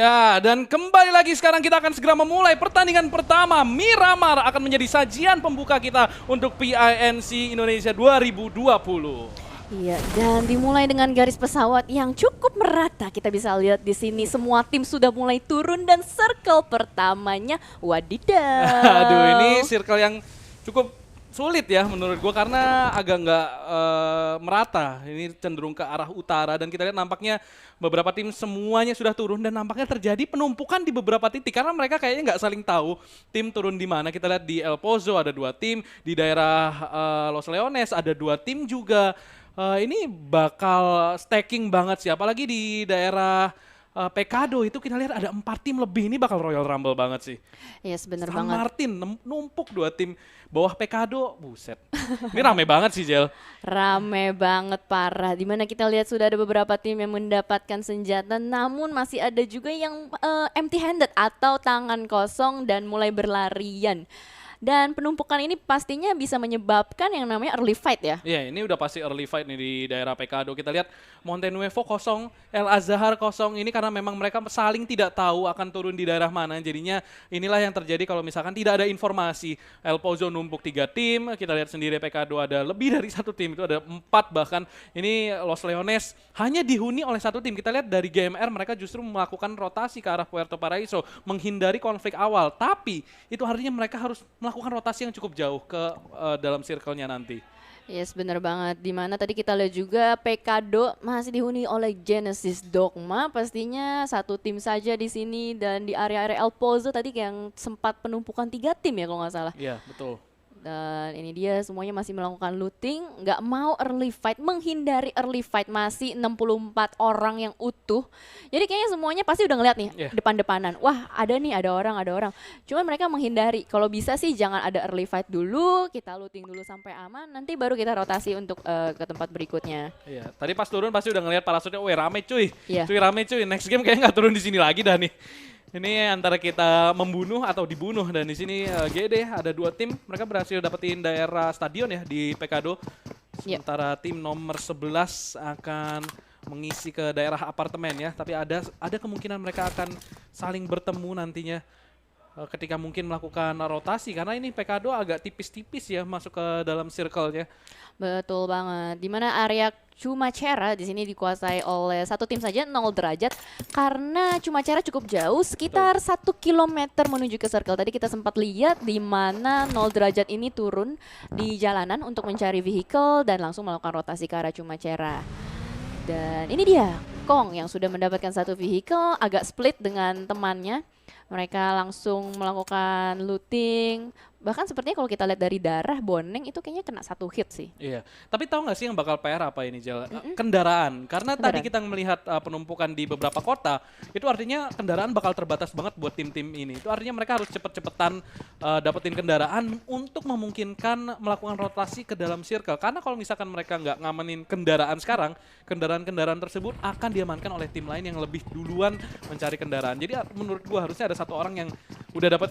Ya, dan kembali lagi sekarang kita akan segera memulai pertandingan pertama. Miramar akan menjadi sajian pembuka kita untuk PINC Indonesia 2020. Iya, dan dimulai dengan garis pesawat yang cukup merata. Kita bisa lihat di sini semua tim sudah mulai turun dan circle pertamanya wadidaw. Aduh, ini circle yang cukup sulit ya menurut gua karena agak nggak merata. Ini cenderung ke arah utara dan kita lihat nampaknya beberapa tim semuanya sudah turun dan nampaknya terjadi penumpukan di beberapa titik karena mereka kayaknya nggak saling tahu tim turun di mana. Kita lihat di El Pozo ada 2 tim, di daerah Los Leones ada 2 tim juga. Ini bakal stacking banget sih, apalagi di daerah Pekado itu kita lihat ada 4 tim lebih, ini bakal Royal Rumble banget sih. Yes, bener San banget. Martin numpuk 2 tim bawah Pekado, buset. Ini rame banget sih Jel. Rame banget parah. Dimana kita lihat sudah ada beberapa tim yang mendapatkan senjata, namun masih ada juga yang empty handed atau tangan kosong dan mulai berlarian. Dan penumpukan ini pastinya bisa menyebabkan yang namanya early fight ya. Iya, ini udah pasti early fight nih di daerah Pekado. Kita lihat Monte Nuevo kosong, El Azhar kosong. Ini karena memang mereka saling tidak tahu akan turun di daerah mana. Jadinya inilah yang terjadi kalau misalkan tidak ada informasi. El Pozo numpuk 3 tim, kita lihat sendiri Pekado ada lebih dari 1 tim, itu ada 4 bahkan. Ini Los Leones hanya dihuni oleh 1 tim. Kita lihat dari GMR mereka justru melakukan rotasi ke arah Puerto Paraiso, menghindari konflik awal. Tapi itu artinya mereka harus melakukan rotasi yang cukup jauh ke dalam circle-nya nanti. Yes, bener banget. Dimana tadi kita lihat juga Pekado masih dihuni oleh Genesis Dogma. Pastinya 1 tim saja di sini dan di area-area El Pozo tadi yang sempat penumpukan 3 tim ya kalau nggak salah. Iya, betul. Dan ini dia semuanya masih melakukan looting, nggak mau early fight, menghindari early fight, masih 64 orang yang utuh. Jadi kayaknya semuanya pasti udah ngeliat nih depan-depanan. Wah ada nih, ada orang. Cuman mereka menghindari, kalau bisa sih jangan ada early fight dulu, kita looting dulu sampai aman, nanti baru kita rotasi untuk ke tempat berikutnya. Iya, tadi pas turun pasti udah ngeliat parasutnya, weh rame cuy, Iya. cuy rame cuy, next game kayaknya nggak turun di sini lagi dah nih. Ini antara kita membunuh atau dibunuh dan di sini GD ada 2 tim, mereka berhasil dapetin daerah stadion ya di Pekado. Sementara tim nomor 11 akan mengisi ke daerah apartemen ya, tapi ada kemungkinan mereka akan saling bertemu nantinya ketika mungkin melakukan rotasi karena ini Pekado agak tipis-tipis ya masuk ke dalam circle-nya. Betul banget. Dimana area Cumacera di sini dikuasai oleh 1 tim saja 0 derajat karena Cumacera cukup jauh sekitar 1 kilometer menuju ke circle. Tadi kita sempat lihat di mana 0 derajat ini turun di jalanan untuk mencari vehicle dan langsung melakukan rotasi ke arah Cumacera. Dan ini dia Kong yang sudah mendapatkan 1 vehicle, agak split dengan temannya. Mereka langsung melakukan looting. Bahkan sepertinya kalau kita lihat dari darah, Boneng itu kayaknya kena 1 hit sih. Iya, tapi tahu nggak sih yang bakal PR apa ini Jel? Kendaraan, karena tadi kita melihat penumpukan di beberapa kota, itu artinya kendaraan bakal terbatas banget buat tim-tim ini. Itu artinya mereka harus cepet-cepetan dapetin kendaraan untuk memungkinkan melakukan rotasi ke dalam circle. Karena kalau misalkan mereka nggak ngamenin kendaraan sekarang, kendaraan-kendaraan tersebut akan diamankan oleh tim lain yang lebih duluan mencari kendaraan. Jadi menurut gua harusnya ada 1 orang yang udah dapat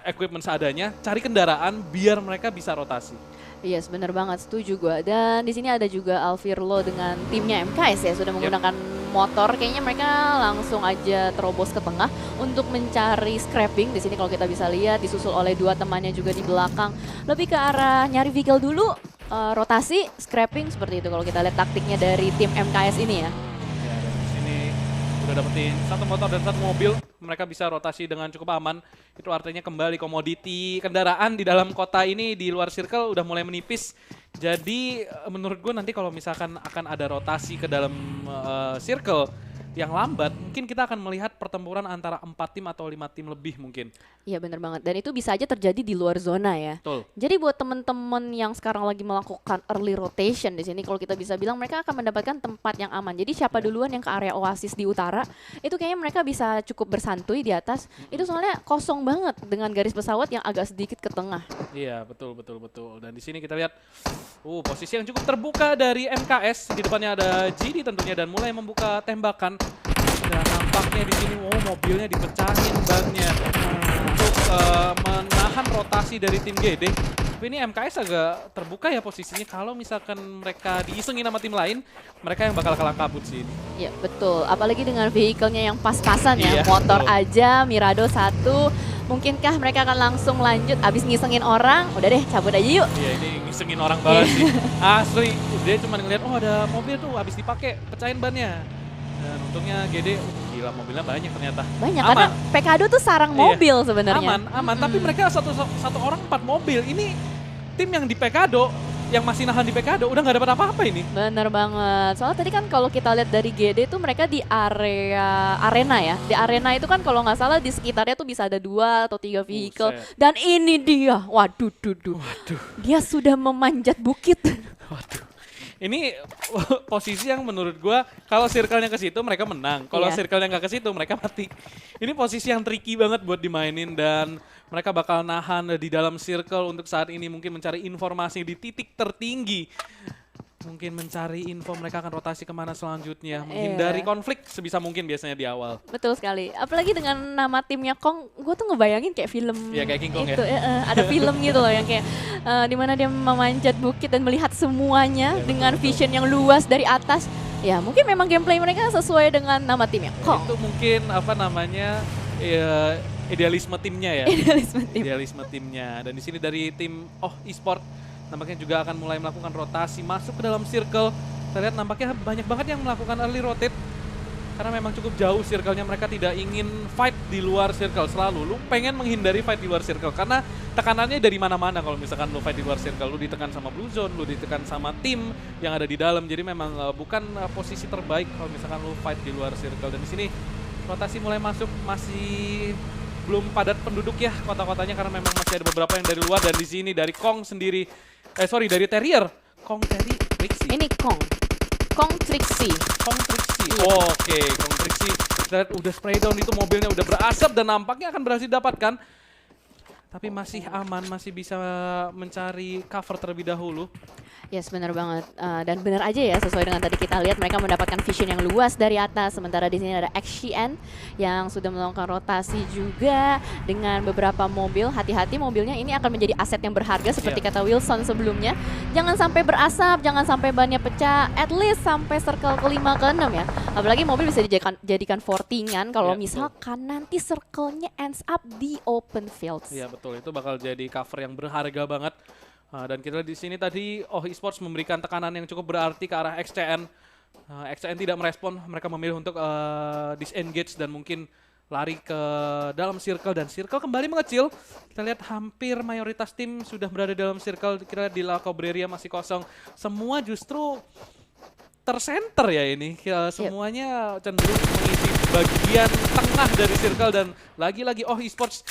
equipment seadanya, cari kendaraan biar mereka bisa rotasi. Yes, bener banget, setuju gue. Dan di sini ada juga Alvirlo dengan timnya MKS ya, sudah menggunakan motor. Kayaknya mereka langsung aja terobos ke tengah untuk mencari scrapping. Di sini kalau kita bisa lihat disusul oleh 2 temannya juga di belakang. Lebih ke arah nyari vehicle dulu, rotasi, scrapping seperti itu kalau kita lihat taktiknya dari tim MKS ini ya. Ya, dan di sini udah dapetin 1 motor dan 1 mobil, mereka bisa rotasi dengan cukup aman. Itu artinya kembali komoditi kendaraan di dalam kota ini di luar circle udah mulai menipis. Jadi menurut gue nanti kalau misalkan akan ada rotasi ke dalam circle yang lambat, mungkin kita akan melihat pertempuran antara 4 tim atau 5 tim lebih mungkin. Iya bener banget, dan itu bisa aja terjadi di luar zona ya. Betul. Jadi buat temen-temen yang sekarang lagi melakukan early rotation di sini, kalau kita bisa bilang mereka akan mendapatkan tempat yang aman. Jadi siapa duluan yang ke area oasis di utara, itu kayaknya mereka bisa cukup bersantui di atas. Itu soalnya kosong banget dengan garis pesawat yang agak sedikit ke tengah. Iya betul. Dan di sini kita lihat posisi yang cukup terbuka dari MKS. Di depannya ada GD tentunya dan mulai membuka tembakan. Dan nampaknya di sini mobilnya dipecahin bannya untuk menahan rotasi dari tim GD. Tapi ini MKS agak terbuka ya posisinya. Kalau misalkan mereka diisengin sama tim lain, mereka yang bakal kalah kabut sih ini. Iya betul, apalagi dengan vehicle-nya yang pas-pasan ya, Iya, motor betul. aja, Mirado 1, mungkinkah mereka akan langsung lanjut abis ngisengin orang, udah deh cabut aja yuk. Iya ini ngisengin orang banget sih. Asli, dia cuma ngeliat oh ada mobil tuh habis dipakai, pecahin bannya. Dan untungnya GD, gila mobilnya banyak ternyata. Banyak, Aman. karena Pekado tuh sarang Iya. mobil sebenarnya. Aman. Tapi mereka satu orang 4 mobil. Ini tim yang di Pekado, yang masih nahan di Pekado, udah nggak dapat apa-apa ini. Bener banget, soalnya tadi kan kalau kita lihat dari GD tuh mereka di area arena ya. Di arena itu kan kalau nggak salah di sekitarnya tuh bisa ada 2 atau 3 vehicle. Buset. Dan ini dia, waduh, dia sudah memanjat bukit. Waduh. Ini posisi yang menurut gua kalau circle-nya ke situ mereka menang. Kalau Iya. circle-nya nggak ke situ mereka mati. Ini posisi yang tricky banget buat dimainin dan mereka bakal nahan di dalam circle untuk saat ini mungkin mencari informasi di titik tertinggi. Mungkin mencari info mereka akan rotasi kemana selanjutnya. Menghindari konflik sebisa mungkin biasanya di awal. Betul sekali, apalagi dengan nama timnya Kong, gue tuh ngebayangin kayak film Iya, kayak King Kong itu, ya. ada film gitu loh yang kayak dimana dia memanjat bukit dan melihat semuanya Iya, dengan betul. vision yang luas dari atas. Ya mungkin memang gameplay mereka sesuai dengan nama timnya Kong. Itu mungkin apa namanya ya, idealisme timnya ya. Idealisme tim. Idealisme timnya. Dan di sini dari tim eSport nampaknya juga akan mulai melakukan rotasi masuk ke dalam circle. Kita lihat nampaknya banyak banget yang melakukan early rotate karena memang cukup jauh circle-nya, mereka tidak ingin fight di luar circle. Selalu lu pengen menghindari fight di luar circle karena tekanannya dari mana-mana. Kalau misalkan lu fight di luar circle, lu ditekan sama Blue Zone, lu ditekan sama tim yang ada di dalam. Jadi memang bukan posisi terbaik kalau misalkan lu fight di luar circle. Dan di sini rotasi mulai masuk, masih belum padat penduduk ya kota-kotanya karena memang masih ada beberapa yang dari luar. Dan di sini dari Kong sendiri, dari Terrier, Kong Terry Trixie. Ini Kong Trixie. Kong Trixie. Iya. Oke, Kong Trixie. Kita lihat udah spray down itu mobilnya udah berasap dan nampaknya akan berhasil didapatkan. Tapi masih aman, masih bisa mencari cover terlebih dahulu. Yes, benar banget. Dan benar aja ya, sesuai dengan tadi kita lihat mereka mendapatkan vision yang luas dari atas. Sementara di sini ada XGN yang sudah melakukan rotasi juga dengan beberapa mobil. Hati-hati, mobilnya ini akan menjadi aset yang berharga seperti kata Wilson sebelumnya. Jangan sampai berasap, jangan sampai bannya pecah. At least sampai circle ke-5 ke-6 ya. Apalagi mobil bisa dijadikan fortingan kalau misalkan nanti circle-nya ends up di open fields. Iya betul, itu bakal jadi cover yang berharga banget. Dan kita di sini tadi eSports memberikan tekanan yang cukup berarti ke arah XCN. XCN tidak merespon, mereka memilih untuk disengage dan mungkin lari ke dalam circle dan circle kembali mengecil. Kita lihat hampir mayoritas tim sudah berada dalam circle. Kita lihat di La Cobreria masih kosong. Semua justru tersenter ya ini. Semuanya cenderung mengisi bagian tengah dari circle dan lagi-lagi eSports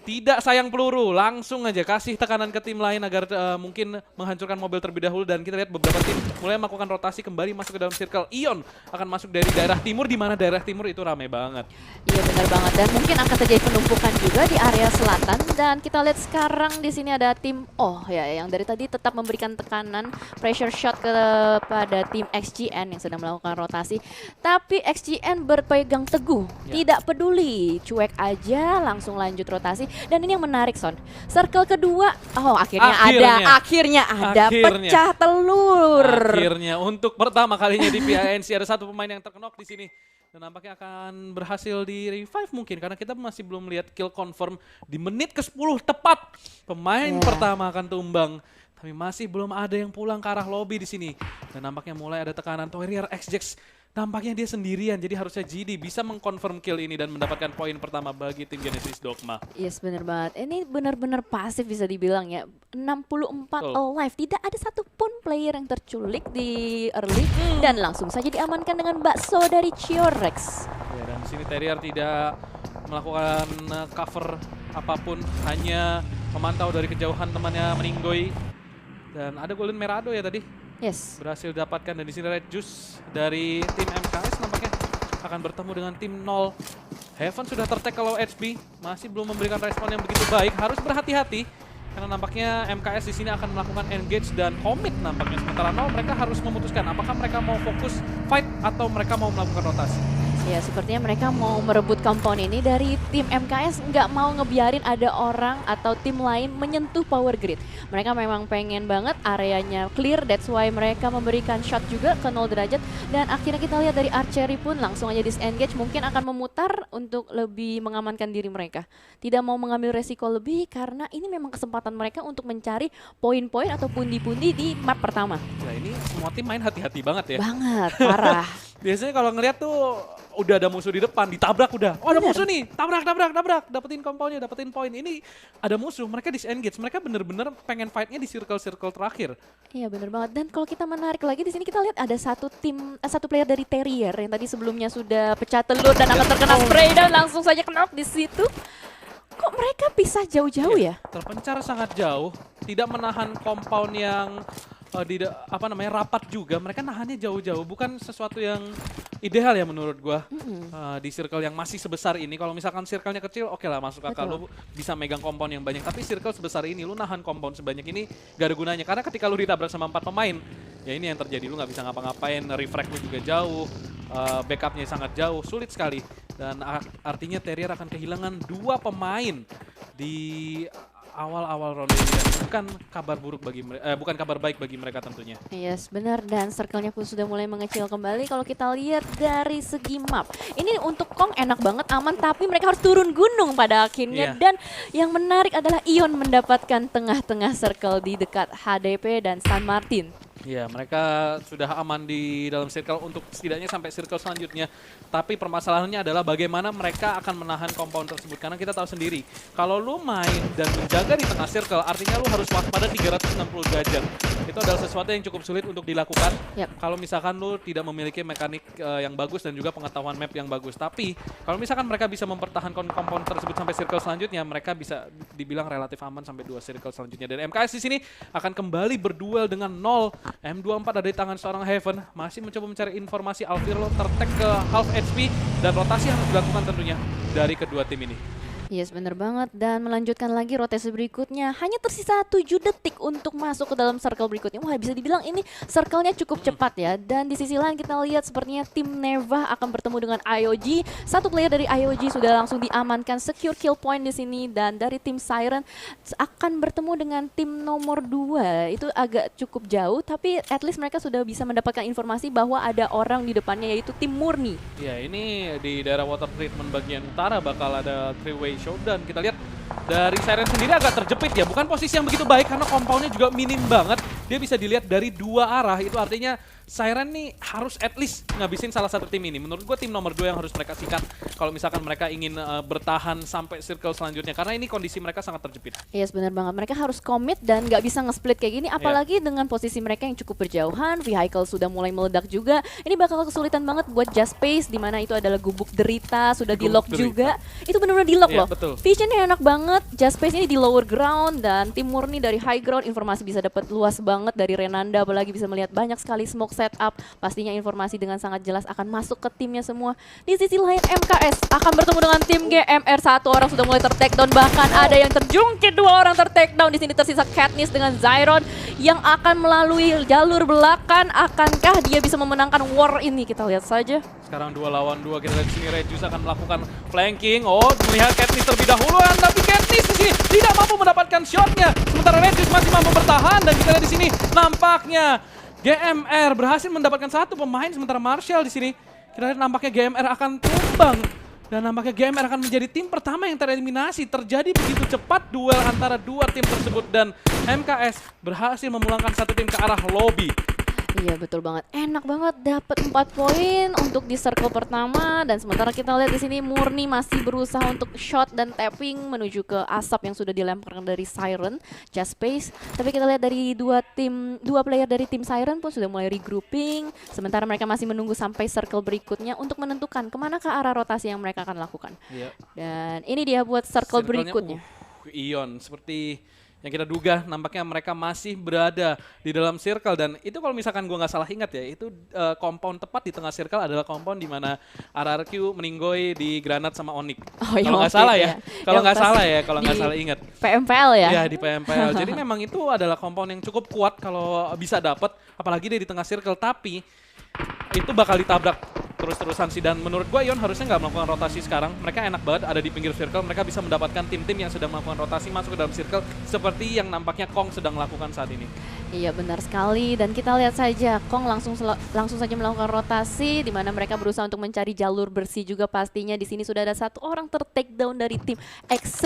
tidak sayang peluru, langsung aja kasih tekanan ke tim lain agar mungkin menghancurkan mobil terlebih dahulu. Dan kita lihat beberapa tim mulai melakukan rotasi kembali masuk ke dalam circle. Ion akan masuk dari daerah timur, di mana daerah timur itu ramai banget. Iya benar banget, dan mungkin akan terjadi penumpukan juga di area selatan. Dan kita lihat sekarang di sini ada tim yang dari tadi tetap memberikan tekanan pressure shot kepada tim XGN yang sedang melakukan rotasi. Tapi XGN berpegang teguh, tidak peduli, cuek aja langsung lanjut rotasi. Dan ini yang menarik Son, circle kedua, akhirnya ada pecah telur. Akhirnya untuk pertama kalinya di PINC ada satu pemain yang terkenok di sini. Dan nampaknya akan berhasil di revive mungkin karena kita masih belum lihat kill confirm di menit ke-10 tepat. Pemain pertama akan tumbang. Tapi masih belum ada yang pulang ke arah lobby di sini. Dan nampaknya mulai ada tekanan Terrier XJax. Nampaknya dia sendirian, jadi harusnya GD bisa mengkonfirm kill ini dan mendapatkan poin pertama bagi tim Genesis Dogma. Yes, bener banget. Ini benar-benar pasif bisa dibilang ya. 64 alive, tidak ada satupun player yang terculik di early dan langsung saja diamankan dengan bakso dari Chiorex. Ya, dan di sini Terrier tidak melakukan cover apapun, hanya memantau dari kejauhan temannya meninggoy. Dan ada Golden Merado ya tadi. Yes. Berhasil didapatkan dan di sini Red Juice dari tim MKS nampaknya akan bertemu dengan tim 0. Heaven sudah tertag kalau HB, masih belum memberikan respon yang begitu baik. Harus berhati-hati karena nampaknya MKS di sini akan melakukan engage dan commit nampaknya. Sementara 0 mereka harus memutuskan apakah mereka mau fokus fight atau mereka mau melakukan rotasi. Ya, sepertinya mereka mau merebut compound ini dari tim MKS, nggak mau ngebiarin ada orang atau tim lain menyentuh power grid. Mereka memang pengen banget areanya clear, that's why mereka memberikan shot juga ke 0 derajat. Dan akhirnya kita lihat dari Archery pun langsung aja disengage, mungkin akan memutar untuk lebih mengamankan diri mereka. Tidak mau mengambil resiko lebih karena ini memang kesempatan mereka untuk mencari poin-poin atau pundi-pundi di map pertama. Nah ini semua tim main hati-hati banget ya. Banget, parah. Biasanya kalau ngeliat tuh udah ada musuh di depan, ditabrak udah. Oh ada Bener. musuh nih, tabrak, dapetin compoundnya, dapetin poin. Ini ada musuh, mereka disengage, mereka bener-bener pengen fightnya di circle-circle terakhir. Iya bener banget. Dan kalau kita menarik lagi di sini kita lihat ada satu player dari Terrier yang tadi sebelumnya sudah pecah telur dan akan terkena spray dan langsung saja knock di situ. Kok mereka pisah jauh-jauh ya? Terpencar sangat jauh, tidak menahan compound yang rapat juga. Mereka nahannya jauh-jauh, bukan sesuatu yang ideal ya menurut gua. Di circle yang masih sebesar ini. Kalau misalkan circle-nya kecil, oke lah masuk akal, lu bisa megang compound yang banyak. Tapi circle sebesar ini, lu nahan compound sebanyak ini gak ada gunanya. Karena ketika lu ditabrak sama 4 pemain, ya ini yang terjadi, lu gak bisa ngapa-ngapain, refract lu juga jauh, backupnya sangat jauh, sulit sekali. Dan artinya Terrier akan kehilangan 2 pemain di awal-awal ronde ini, dan bukan kabar buruk bagi bukan kabar baik bagi mereka tentunya. Yes, benar, dan circle-nya pun sudah mulai mengecil kembali. Kalau kita lihat dari segi map, ini untuk Kong enak banget, aman, tapi mereka harus turun gunung pada akhirnya. Dan yang menarik adalah Ion mendapatkan tengah-tengah circle di dekat HDP dan San Martin. Ya, mereka sudah aman di dalam circle untuk setidaknya sampai circle selanjutnya. Tapi permasalahannya adalah bagaimana mereka akan menahan compound tersebut. Karena kita tahu sendiri, kalau lu main dan menjaga di tengah circle, artinya lu harus waspada 360 derajat. Itu adalah sesuatu yang cukup sulit untuk dilakukan. Kalau misalkan lu tidak memiliki mekanik yang bagus dan juga pengetahuan map yang bagus. Tapi, kalau misalkan mereka bisa mempertahankan compound tersebut sampai circle selanjutnya, mereka bisa dibilang relatif aman sampai 2 circle selanjutnya. Dan MKS di sini akan kembali berduel dengan 0. M24 ada di tangan seorang Heaven, masih mencoba mencari informasi. Alvirlo tertek ke half HP dan rotasi harus dilakukan tentunya dari kedua tim ini. Yes, bener banget. Dan melanjutkan lagi rotasi berikutnya. Hanya tersisa 7 detik untuk masuk ke dalam circle berikutnya. Wah, bisa dibilang ini circle-nya cukup cepat ya. Dan di sisi lain kita lihat sepertinya tim Neva akan bertemu dengan IOG. Satu player dari IOG sudah langsung diamankan, secure kill point di sini. Dan dari tim Siren akan bertemu dengan tim nomor 2. Itu agak cukup jauh, tapi at least mereka sudah bisa mendapatkan informasi bahwa ada orang di depannya, yaitu tim Murni. Ya, ini di daerah water treatment bagian utara bakal ada three-way showdown. Kita lihat dari Siren sendiri agak terjepit ya, bukan posisi yang begitu baik karena compoundnya juga minim banget. Dia bisa dilihat dari 2 arah, itu artinya Siren nih harus at least ngabisin salah satu tim ini. Menurut gue tim nomor 2 yang harus mereka sikat kalau misalkan mereka ingin bertahan sampai circle selanjutnya, karena ini kondisi mereka sangat terjepit. Yes, benar banget. Mereka harus komit dan nggak bisa nge-split kayak gini, apalagi dengan posisi mereka yang cukup berjauhan. Vehicle sudah mulai meledak juga. Ini bakal kesulitan banget buat Just Space, di mana itu adalah gubuk derita, sudah di-lock juga. Itu benar-benar di-lock loh. Betul. Visionnya enak banget. Just Space ini di lower ground dan tim Murni dari high ground. Informasi bisa dapat luas banget dari Renanda, apalagi bisa melihat banyak sekali smoke setup. Pastinya informasi dengan sangat jelas akan masuk ke timnya semua. Di sisi lain MKS akan bertemu dengan tim GMR. 1 orang sudah mulai ter-takedown, bahkan ada yang terjungkit, 2 orang ter-takedown. Di sini tersisa Katniss dengan Zyron yang akan melalui jalur belakang. Akankah dia bisa memenangkan war ini? Kita lihat saja. Sekarang 2 lawan 2, kita lihat di sini Regius akan melakukan flanking. Oh, melihat Katniss terlebih dahuluan, tapi Katniss di sini tidak mampu mendapatkan shotnya. Sementara Regius masih mampu bertahan, dan kita lihat di sini nampaknya GMR berhasil mendapatkan 1 pemain, sementara Marshall di sini kita lihat nampaknya GMR akan tumbang. Dan nampaknya GMR akan menjadi tim pertama yang tereliminasi. Terjadi begitu cepat duel antara 2 tim tersebut, dan MKS berhasil memulangkan 1 tim ke arah lobby. Iya, betul banget. Enak banget dapat 4 poin untuk di circle pertama, dan sementara kita lihat di sini Murni masih berusaha untuk shot dan tapping menuju ke asap yang sudah dilemparkan dari Siren, Just Space. Tapi kita lihat dari 2 player dari tim Siren pun sudah mulai regrouping, sementara mereka masih menunggu sampai circle berikutnya untuk menentukan kemana ke arah rotasi yang mereka akan lakukan. Dan ini dia buat circle berikutnya. Ion seperti yang kita duga, nampaknya mereka masih berada di dalam circle. Dan itu kalau misalkan gue nggak salah ingat ya, itu compound tepat di tengah circle adalah compound di mana RRQ meninggoy di granat sama Onyx. Kalau nggak salah ya, kalau nggak salah ingat. PMPL ya? Iya, di PMPL. Jadi memang itu adalah compound yang cukup kuat kalau bisa dapat, apalagi dia di tengah circle. Tapi itu bakal ditabrak terus-terusan sih. Dan menurut gua Ion harusnya nggak melakukan rotasi sekarang. Mereka enak banget ada di pinggir circle. Mereka bisa mendapatkan tim-tim yang sedang melakukan rotasi masuk ke dalam circle seperti yang nampaknya Kong sedang lakukan saat ini. Iya benar sekali, dan kita lihat saja Kong langsung saja melakukan rotasi di mana mereka berusaha untuk mencari jalur bersih juga pastinya. Di sini sudah ada satu orang take down dari tim XC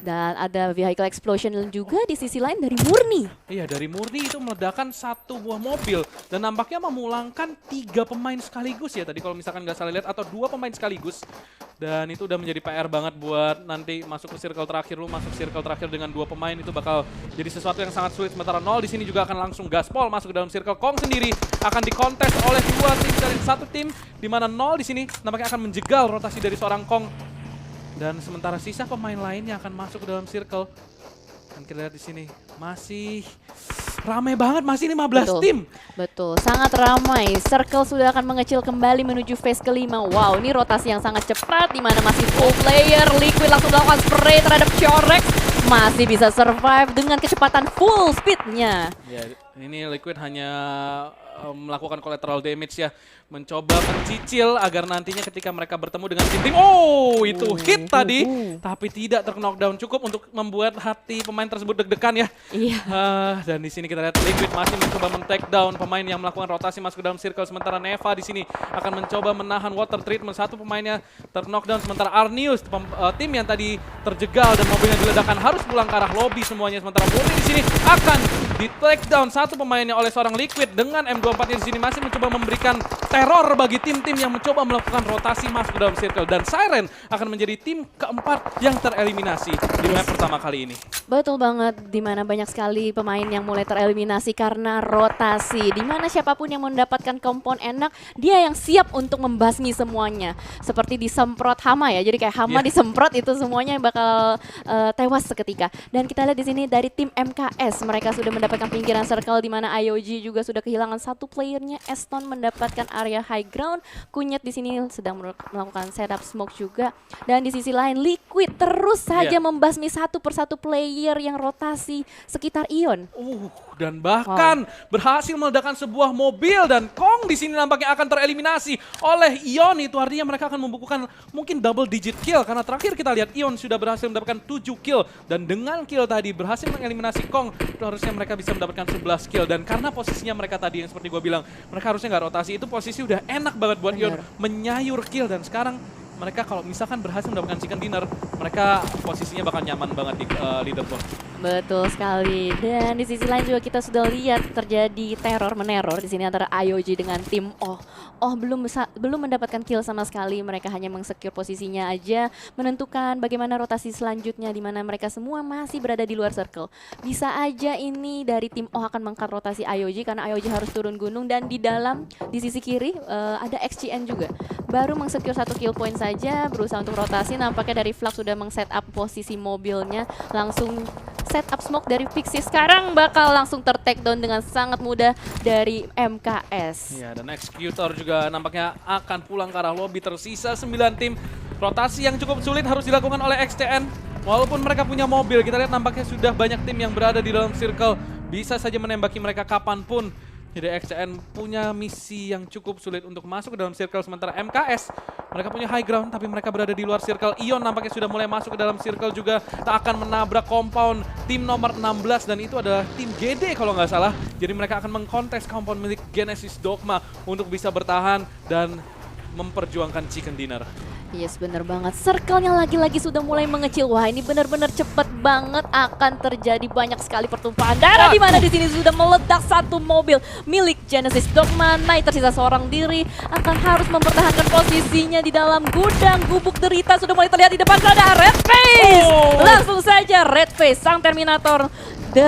dan ada vehicle explosion juga di sisi lain dari Murni. Iya, dari Murni itu meledakkan satu buah mobil dan nampaknya memulangkan 3 pemain sekaligus ya tadi kalau misalkan nggak salah lihat, atau 2 pemain sekaligus. Dan itu udah menjadi PR banget buat nanti masuk ke circle terakhir. Lu masuk circle terakhir dengan 2 pemain itu bakal jadi sesuatu yang sangat sulit. Sementara 0 di sini juga akan langsung gaspol masuk ke dalam circle. Kong sendiri akan dikontes oleh 2 tim dari satu tim, di mana 0 di sini nampaknya akan menjegal rotasi dari seorang Kong. Dan sementara sisa pemain lainnya akan masuk ke dalam circle. Dan kita lihat di sini masih ramai banget, masih 15 tim. Betul, sangat ramai. Circle sudah akan mengecil kembali menuju phase kelima. Wow, ini rotasi yang sangat cepat di mana masih full player. Liquid langsung melakukan spray terhadap Chorex. Masih bisa survive dengan kecepatan full speednya. Ya, ini Liquid hanya melakukan collateral damage ya, mencoba mencicil agar nantinya ketika mereka bertemu dengan tim-tim, itu hit tadi, tapi tidak terknockdown, cukup untuk membuat hati pemain tersebut deg-degan ya. Iya. Dan di sini kita lihat Liquid masih mencoba men-take down pemain yang melakukan rotasi masuk ke dalam circle, sementara Neva di sini akan mencoba menahan water treatment, satu pemainnya terknockdown, sementara Arnius tim yang tadi terjegal dan mobilnya diledakkan harus pulang ke arah lobby semuanya, sementara Murni di sini akan di-take down satu pemainnya oleh seorang Liquid dengan M24 di sini masih mencoba memberikan teror bagi tim-tim yang mencoba melakukan rotasi masuk ke dalam circle, dan Siren akan menjadi tim keempat yang tereliminasi di map pertama kali ini. Betul banget, di mana banyak sekali pemain yang mulai tereliminasi karena rotasi. Di mana siapapun yang mendapatkan kompon enak, dia yang siap untuk membasmi semuanya. Seperti disemprot hama ya, jadi kayak hama disemprot itu semuanya bakal tewas seketika. Dan kita lihat di sini dari tim MKS, mereka sudah mendapatkan pinggiran circle di mana IOG juga sudah kehilangan satu playernya. Eston mendapatkan area high ground. Kunyit di sini sedang melakukan setup smoke juga. Dan di sisi lain Liquid terus saja membasmi satu persatu player yang rotasi sekitar Ion. Dan bahkan berhasil meledakkan sebuah mobil, dan Kong di sini nampaknya akan tereliminasi oleh Ion. Itu artinya mereka akan membukukan mungkin double digit kill, karena terakhir kita lihat Ion sudah berhasil mendapatkan 7 kill, dan dengan kill tadi berhasil mengeliminasi Kong. Itu harusnya mereka bisa mendapatkan 11 kill, dan karena posisinya mereka tadi yang seperti gue bilang, mereka harusnya nggak rotasi, itu posisi udah enak banget buat Ion menyayur kill. Dan sekarang mereka kalau misalkan berhasil mendapatkan chicken dinner, mereka posisinya bakal nyaman banget di leaderboard. Betul sekali. Dan di sisi lain juga kita sudah lihat terjadi teror meneror di sini antara IOG dengan tim belum mendapatkan kill sama sekali. Mereka hanya mengsecure posisinya aja, menentukan bagaimana rotasi selanjutnya di mana mereka semua masih berada di luar circle. Bisa aja ini dari tim O akan mengangkat rotasi IOG karena IOG harus turun gunung, dan di dalam di sisi kiri ada XGN juga. Baru mengsecure 1 kill point saja, berusaha untuk rotasi. Nampaknya dari Flux sudah meng-setup posisi mobilnya, langsung setup smoke dari Pixie. Sekarang bakal langsung ter-take down dengan sangat mudah dari MKS. Ya, dan Executor juga nampaknya akan pulang ke arah lobby. Tersisa 9 tim. Rotasi yang cukup sulit harus dilakukan oleh XTN. Walaupun mereka punya mobil, kita lihat nampaknya sudah banyak tim yang berada di dalam circle. Bisa saja menembaki mereka kapanpun. Jadi XCN punya misi yang cukup sulit untuk masuk ke dalam circle, sementara MKS mereka punya high ground tapi mereka berada di luar circle. Ion nampaknya sudah mulai masuk ke dalam circle juga, tak akan menabrak compound tim nomor 16, dan itu adalah tim GD kalau nggak salah. Jadi mereka akan mengkontes compound milik Genesis Dogma untuk bisa bertahan dan memperjuangkan chicken dinner. Yes, bener banget. Circle-nya lagi-lagi sudah mulai mengecil. Wah, ini benar-benar cepet banget akan terjadi banyak sekali pertumpahan darah, di mana di sini sudah meledak satu mobil milik Genesis Dogma. Naik tersisa seorang diri, akan harus mempertahankan posisinya di dalam gudang. Gubuk derita sudah mulai terlihat di depan sana. Red Face! Langsung saja Red Face, sang Terminator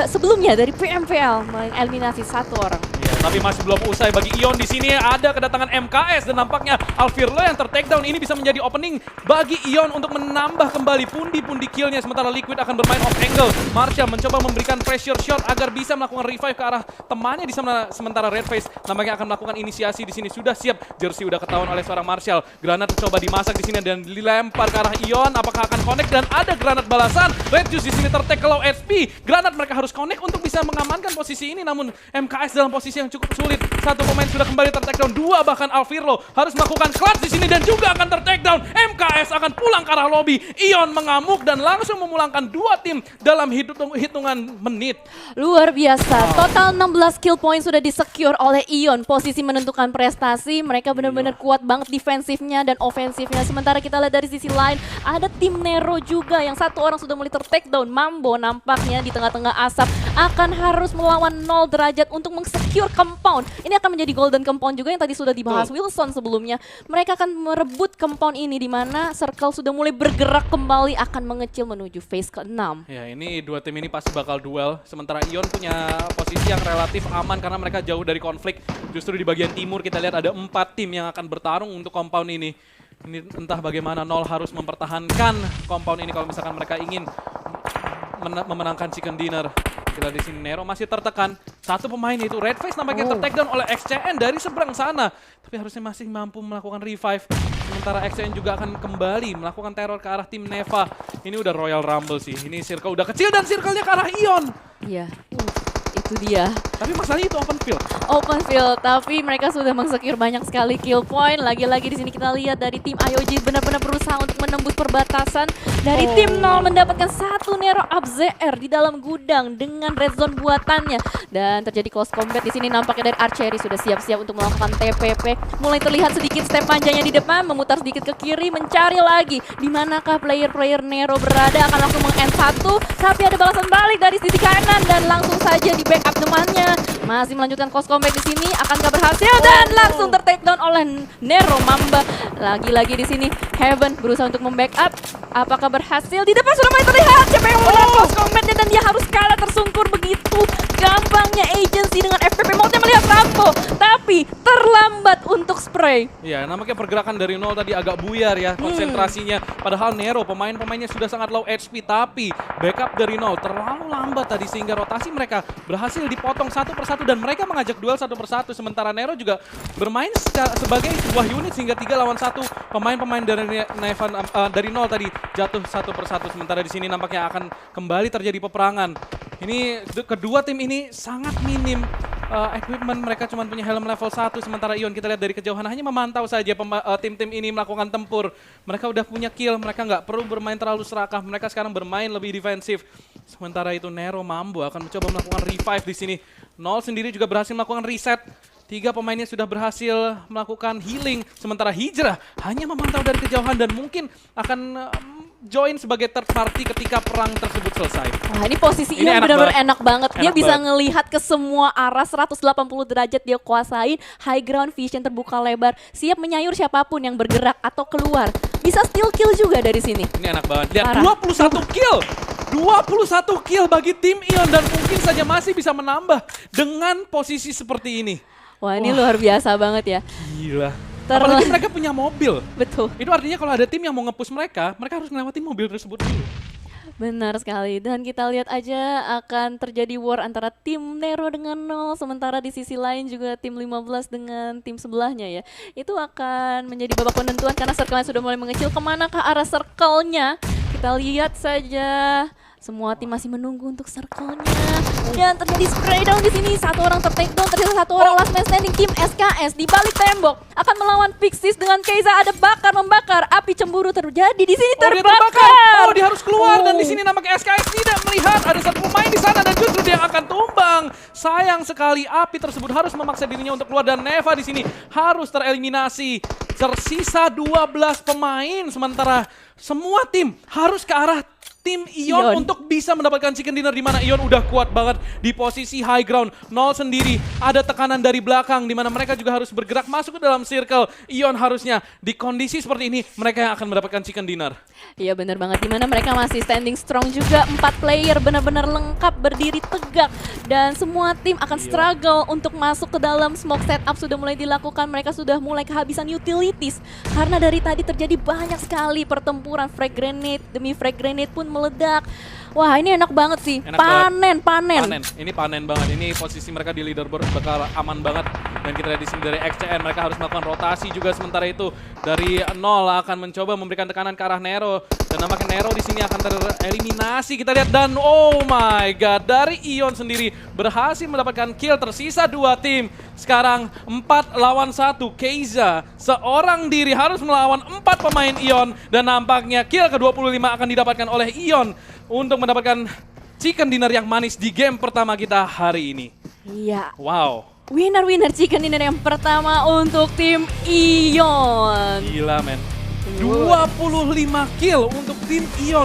sebelumnya dari PMPL mengeliminasi satu orang. Tapi masih belum usai bagi Ion. Di sini ada kedatangan MKS dan nampaknya Alvirlo yang ter-takedown. Ini bisa menjadi opening bagi Ion untuk menambah kembali pundi-pundi killnya. Sementara Liquid akan bermain off angle. Marshall mencoba memberikan pressure shot agar bisa melakukan revive ke arah temannya di sana. Sementara Redface nampaknya akan melakukan inisiasi di sini. Sudah siap. Jersey udah ketahuan oleh seorang Marshall. Granat mencoba dimasak di sini dan dilempar ke arah Ion. Apakah akan connect? Dan ada granat balasan. Red Juice di sini ter-take ke low HP. Granat mereka harus connect untuk bisa mengamankan posisi ini. Namun MKS dalam posisi yang cukup sulit. Satu pemain sudah kembali ter-takedown, dua bahkan Alvirlo harus melakukan clutch di sini dan juga akan ter-takedown. MKS akan pulang ke arah lobby. Ion mengamuk dan langsung memulangkan dua tim dalam hitungan menit. Luar biasa, total 16 kill point sudah di-secure oleh Ion. Posisi menentukan prestasi, mereka benar-benar kuat banget defensifnya dan ofensifnya. Sementara kita lihat dari sisi lain, ada tim Nero juga yang satu orang sudah mulai ter-takedown. Mambo nampaknya di tengah-tengah asap akan harus melawan 0 derajat untuk meng-secure compound. Ini akan menjadi golden compound juga yang tadi sudah dibahas Wilson sebelumnya. Mereka akan merebut compound ini di mana Circle sudah mulai bergerak kembali akan mengecil menuju phase ke-6. Ya, ini dua tim ini pasti bakal duel. Sementara Ion punya posisi yang relatif aman karena mereka jauh dari konflik. Justru di bagian timur kita lihat ada 4 tim yang akan bertarung untuk compound ini. Ini entah bagaimana Nol harus mempertahankan compound ini kalau misalkan mereka ingin memenangkan chicken dinner. Kita di sini Nero masih tertekan. Satu pemain itu Redface nampaknya ter-takedown oleh XCN dari seberang sana. Tapi harusnya masih mampu melakukan revive. Sementara XCN juga akan kembali melakukan teror ke arah tim Neva. Ini udah Royal Rumble sih. Ini circle udah kecil dan circle-nya ke arah Ion. Iya, itu dia. Tapi masalahnya itu open field. Open field, tapi mereka sudah meng-secure banyak sekali kill point. Lagi-lagi di sini kita lihat dari tim IOG benar-benar berusaha untuk menembus perbatasan. Dari tim 0 mendapatkan satu Nero up ZR di dalam gudang dengan red zone buatannya. Dan terjadi close combat di sini nampaknya dari Archery sudah siap-siap untuk melakukan TPP. Mulai terlihat sedikit step panjangnya di depan, memutar sedikit ke kiri, mencari lagi di manakah player-player Nero berada. Akan langsung meng-end satu, tapi ada balasan balik dari sisi kanan dan langsung saja di backup temannya. Masih melanjutkan close combat di sini, akankah berhasil dan langsung ter-takedown oleh Nero Mamba. Lagi-lagi di sini Heaven berusaha untuk membackup. Apakah berhasil? Di depan sudah mulai terlihat siapa yang menang close combatnya dan dia harus kalah tersungkur begitu gampangnya agency dengan FPP mode melihat Rambo, tapi terlambat untuk spray. Ya, nampaknya pergerakan dari Nol tadi agak buyar ya konsentrasinya. Padahal Nero pemain-pemainnya sudah sangat low HP, tapi backup dari Nol terlalu lambat tadi sehingga rotasi mereka berhasil dipotong satu persatu dan mereka mengajak duel satu persatu. Sementara Nero juga bermain sebagai sebuah unit sehingga 3 lawan 1. Pemain-pemain dari Nol tadi jatuh satu persatu. Sementara di sini nampaknya akan kembali terjadi peperangan. Ini kedua tim ini sangat minim equipment, mereka cuma punya helm level 1, sementara Ion kita lihat dari kejauhan hanya memantau saja tim-tim ini melakukan tempur. Mereka udah punya kill, mereka nggak perlu bermain terlalu serakah, mereka sekarang bermain lebih defensif. Sementara itu Nero Mambo akan mencoba melakukan revive di sini. Nol sendiri juga berhasil melakukan reset. 3 pemainnya sudah berhasil melakukan healing, sementara Hijrah hanya memantau dari kejauhan dan mungkin akan join sebagai third party ketika perang tersebut selesai. Wah, ini posisi Ini Ion benar-benar enak banget. Dia Enak bisa banget. ngelihat ke semua arah 180 derajat dia kuasain. High ground vision terbuka lebar. Siap menyayur siapapun yang bergerak atau keluar. Bisa steal kill juga dari sini. Ini enak banget. Lihat, Parah. 21 kill. 21 kill bagi tim Ion dan mungkin saja masih bisa menambah dengan posisi seperti ini. Wah, ini luar biasa banget ya. Gila. Apalagi mereka punya mobil. Betul. Itu artinya kalau ada tim yang mau nge-push mereka harus melewati mobil tersebut dulu. Benar sekali, dan kita lihat aja akan terjadi war antara tim Nero dengan Nol, sementara di sisi lain juga tim 15 dengan tim sebelahnya ya. Itu akan menjadi babak penentuan karena circle-nya sudah mulai mengecil. Kemana ke arah circle-nya? Kita lihat saja. Semua tim masih menunggu untuk circle-nya. Dan terjadi spray down di sini. Satu orang ter-takedown, ternyata satu orang last man standing. Tim SKS di balik tembok akan melawan Pixies dengan Keiza. Ada bakar membakar. Api cemburu terjadi di sini, Dia terbakar. Oh, dia harus keluar dan di sini nampaknya SKS tidak melihat ada satu pemain di sana dan justru dia akan tumbang. Sayang sekali, api tersebut harus memaksa dirinya untuk keluar dan Neva di sini harus tereliminasi. Tersisa 12 pemain sementara semua tim harus ke arah tim Ion untuk bisa mendapatkan chicken dinner di mana Ion udah kuat banget di posisi high ground. Nol sendiri ada tekanan dari belakang di mana mereka juga harus bergerak masuk ke dalam circle. Ion harusnya di kondisi seperti ini mereka yang akan mendapatkan chicken dinner. Iya benar banget, dimana mereka masih standing strong juga. 4 player benar-benar lengkap berdiri tegak dan semua tim akan struggle untuk masuk ke dalam smoke setup sudah mulai dilakukan. Mereka sudah mulai kehabisan utilities karena dari tadi terjadi banyak sekali pertempuran. Frag grenade demi frag grenade pun meledak. Wah, ini enak banget sih. Enak panen. Ini panen banget. Ini posisi mereka di leaderboard bakal aman banget. Dan kita lihat di sini dari XCN, mereka harus melakukan rotasi juga. Sementara itu dari nol akan mencoba memberikan tekanan ke arah Nero. Dan nampaknya Nero di sini akan tereliminasi. Kita lihat dan oh my god, dari Ion sendiri berhasil mendapatkan kill. Tersisa 2 tim. Sekarang 4 lawan 1. Keiza seorang diri harus melawan 4 pemain Ion. Dan nampaknya kill ke-25 akan didapatkan oleh Ion untuk mendapatkan chicken dinner yang manis di game pertama kita hari ini. Iya. Wow. Winner chicken dinner yang pertama untuk tim Ion. Gila men. 25 kill untuk tim Ion.